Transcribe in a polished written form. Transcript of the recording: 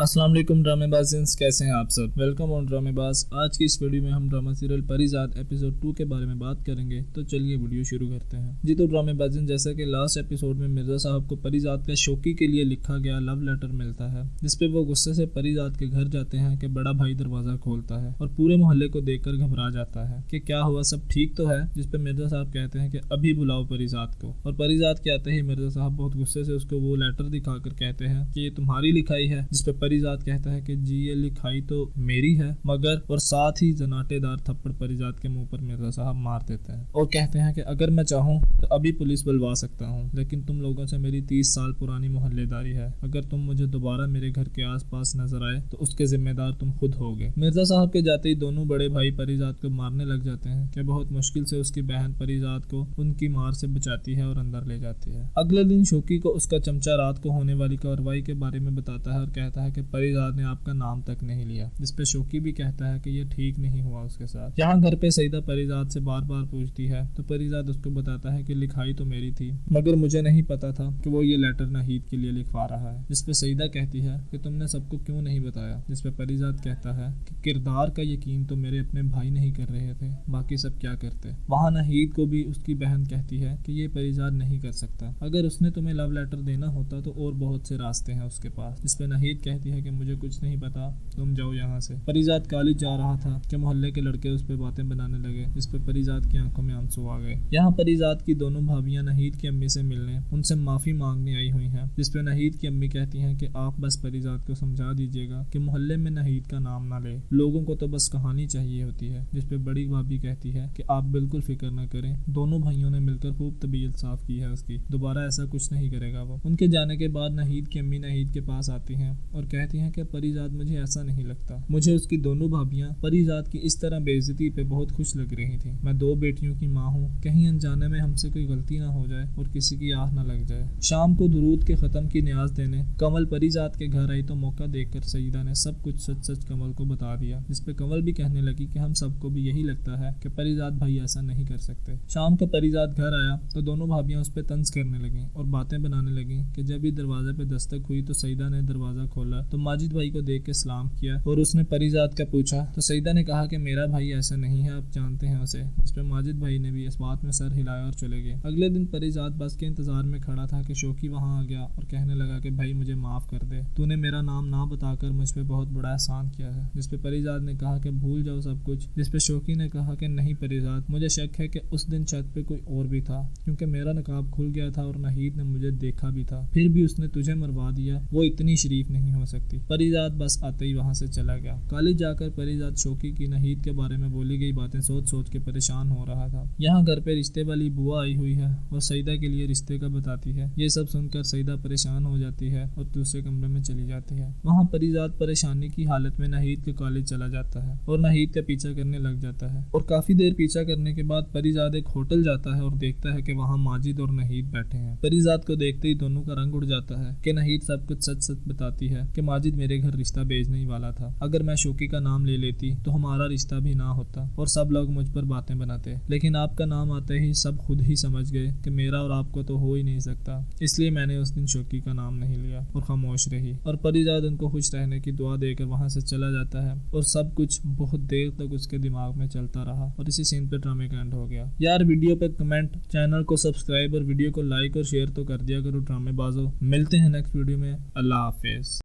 السلام علیکم ڈرامے بازینس، کیسے ہیں آپ سب؟ ویلکم آن ڈرامے باز۔ آج کی اس ویڈیو میں ہم ڈرامہ سیریل پریزاد ایپیسوڈ 2 کے بارے میں بات کریں گے، تو چلیے ویڈیو شروع کرتے ہیں۔ جی تو ڈرامے بازین، جیسا کہ لاسٹ ایپیسوڈ میں مرزا صاحب کو پریزاد کا شوکی کے لیے لکھا گیا لو لیٹر ملتا ہے، جس پہ وہ غصے سے پریزاد کے گھر جاتے ہیں کہ بڑا بھائی دروازہ کھولتا ہے اور پورے محلے کو دیکھ کر گھبرا جاتا ہے کہ کیا ہوا، سب ٹھیک تو ہے؟ جس پہ مرزا صاحب کہتے ہیں کہ ابھی بلاؤ پریزاد کو، اور پریزاد کے آتے ہی مرزا صاحب بہت غصے سے اس کو وہ لیٹر دکھا کر کہتے ہیں کہ یہ تمہاری لکھائی ہے، جس پہ پریزاد کہتا ہے کہ جی یہ لکھائی تو میری ہے مگر، اور ساتھ ہی زناٹے دار تھپڑ پریزاد کے منہ پر مرزا صاحب مار دیتے ہیں اور کہتے ہیں کہ اگر میں چاہوں تو ابھی پولیس بلوا سکتا ہوں، لیکن تم لوگوں سے میری 30 سال پرانی محلے داری ہے، اگر تم مجھے دوبارہ میرے گھر کے آس پاس نظر آئے تو اس کے ذمہ دار تم خود ہوگے۔ مرزا صاحب کے جاتے ہی دونوں بڑے بھائی پریزاد کو مارنے لگ جاتے ہیں کہ بہت مشکل سے اس کی بہن پریزاد کو ان کی مار سے بچاتی ہے اور اندر لے جاتی ہے۔ اگلے دن شوکی کو اس کا چمچہ رات کو ہونے والی کارروائی کے بارے میں بتاتا ہے اور کہتا ہے کہ پریزاد نے آپ کا نام تک نہیں لیا، جس پہ شوکی بھی کہتا ہے کہ یہ ٹھیک نہیں ہوا اس کے ساتھ۔ یہاں گھر پہ سعیدہ پریزاد سے بار بار پوچھتی ہے تو پریزاد اس کو بتاتا ہے کہ لکھائی تو میری تھی مگر مجھے نہیں پتا تھا کہ وہ یہ لیٹر ناہید کے لیے لکھوا رہا ہے، جس پہ سعیدہ کہتی ہے کہ تم نے سب کو کیوں نہیں بتایا، جس پہ پریزاد کہتا ہے کہ کردار کا یقین تو میرے اپنے بھائی نہیں کر رہے تھے، باقی سب کیا کرتے۔ وہاں ناہید کو بھی اس کی بہن کہتی ہے کہ یہ پریزاد نہیں کر سکتا، اگر اس نے تمہیں لو لیٹر دینا ہوتا تو اور بہت سے راستے ہیں اس کے پاس، جس پہ ناہید کہتی ہے کہ مجھے کچھ نہیں پتا، تم جاؤ یہاں سے۔ پریزاد کالج جا رہا تھا کہ محلے کے لڑکے اس پہ باتیں بنانے لگے، جس پہ پریزاد کی آنکھوں میں آنسو آ گئے۔ یہاں پریزاد کی دونوں بھابیاں ناہید کی امی سے ملنے، ان سے معافی مانگنے آئی ہوئی ہیں، جس پہ ناہید کی امی کہتی ہیں کہ آپ بس پریزاد کو سمجھا دیجیے گا کہ محلے میں ناہید کا نام نہ لے، لوگوں کو تو بس کہانی چاہیے ہوتی ہے، جس پہ بڑی بھابی کہتی ہے کہ آپ بالکل فکر نہ کریں، دونوں بھائیوں نے مل کر خوب طبیعت صاف کی ہے اس کی، دوبارہ ایسا کچھ نہیں کرے گا وہ۔ ان کے جانے کے بعد ناہید کی امی ناہید کے پاس آتی ہیں اور کہتی ہیں کہ پریزاد مجھے ایسا نہیں لگتا، مجھے اس کی دونوں بھابیاں پریزاد کی اس طرح بے عزتی پہ بہت خوش لگ رہی تھیں، میں 2 بیٹیوں کی ماں ہوں، کہیں انجانے میں ہم سے کوئی غلطی نہ ہو جائے اور کسی کی آہ نہ لگ جائے۔ شام کو درود کے ختم کی نیاز دینے کمل پریزاد کے گھر آئی تو موقع دیکھ کر سعیدہ نے سب کچھ سچ سچ کمل کو بتا دیا، جس پہ کمل بھی کہنے لگی کہ ہم سب کو بھی یہی لگتا ہے کہ پریزاد بھائی ایسا نہیں کر سکتے۔ شام کو پریزاد گھر آیا تو دونوں بھابیاں اس پہ طنز کرنے لگیں اور باتیں بنانے لگیں کہ جب ہی دروازے پہ دستک ہوئی تو سعیدہ نے دروازہ کھولا تو ماجد بھائی کو دیکھ کے سلام کیا اور اس نے پریزاد کا پوچھا تو سعیدہ نے کہا کہ میرا بھائی ایسا نہیں ہے، آپ جانتے ہیں اسے، اس پہ ماجد بھائی نے بھی اس بات میں سر ہلایا اور چلے گئے۔ اگلے دن پریزاد بس کے انتظار میں کھڑا تھا کہ شوکی وہاں آ گیا اور کہنے لگا کہ بھائی مجھے معاف کر دے، تو نے میرا نام نہ بتا کر مجھ پہ بہت بڑا احسان کیا ہے، جس پہ پریزاد نے کہا کہ بھول جاؤ سب کچھ، جس پہ شوکی نے کہا کہ نہیں پریزاد، مجھے شک ہے کہ اس دن چھت پہ کوئی اور بھی تھا، کیونکہ میرا نقاب کھل گیا تھا اور ناہید نے مجھے دیکھا بھی تھا، پھر بھی اس نے تجھے مروا دیا، وہ اتنی شریف نہیں ہو سکتی۔ پریزاد بس آتے ہی وہاں سے چلا گیا۔ کالج جا کر پریزاد شوکی کی ناہید کے بارے میں بولی گئی باتیں سوچ سوچ کے پریشان ہو رہا تھا۔ یہاں گھر پہ رشتے والی بوا آئی ہوئی ہے اور سعیدہ کے لیے رشتے کا بتاتی ہے، یہ سب سن کر سعیدہ پریشان ہو جاتی ہے اور دوسرے کمرے میں چلی جاتی ہے۔ وہاں پریزاد پریشانی کی حالت میں ناہید کے کالج چلا جاتا ہے اور ناہید کا پیچھا کرنے لگ جاتا ہے، اور کافی دیر پیچھا کرنے کے بعد پریزاد ایک ہوٹل جاتا ہے اور دیکھتا ہے کہ وہاں ماجد اور ناہید بیٹھے ہیں۔ پریزاد کو دیکھتے ہی دونوں کا رنگ اڑ جاتا ہے کہ ناہید سب کچھ سچ سچ بتاتی ہے کہ ماجد میرے گھر رشتہ بھیجنے ہی والا تھا، اگر میں شوکی کا نام لے لیتی تو ہمارا رشتہ بھی نہ ہوتا اور سب لوگ مجھ پر باتیں بناتے، لیکن آپ کا نام آتے ہی سب خود ہی سمجھ گئے کہ میرا اور آپ کو تو ہو ہی نہیں سکتا، اس لیے میں نے اس دن شوکی کا نام نہیں لیا اور خاموش رہی۔ اور پریزاد ان کو خوش رہنے کی دعا دے کر وہاں سے چلا جاتا ہے اور سب کچھ بہت دیر تک اس کے دماغ میں چلتا رہا اور اسی سین پہ ڈرامے کا اینڈ ہو گیا۔ یار ویڈیو پہ کمنٹ، چینل کو سبسکرائب اور ویڈیو کو لائک اور شیئر تو کر دیا کرو ڈرامے بازو۔ ملتے ہیں نیکسٹ ویڈیو میں، اللہ حافظ۔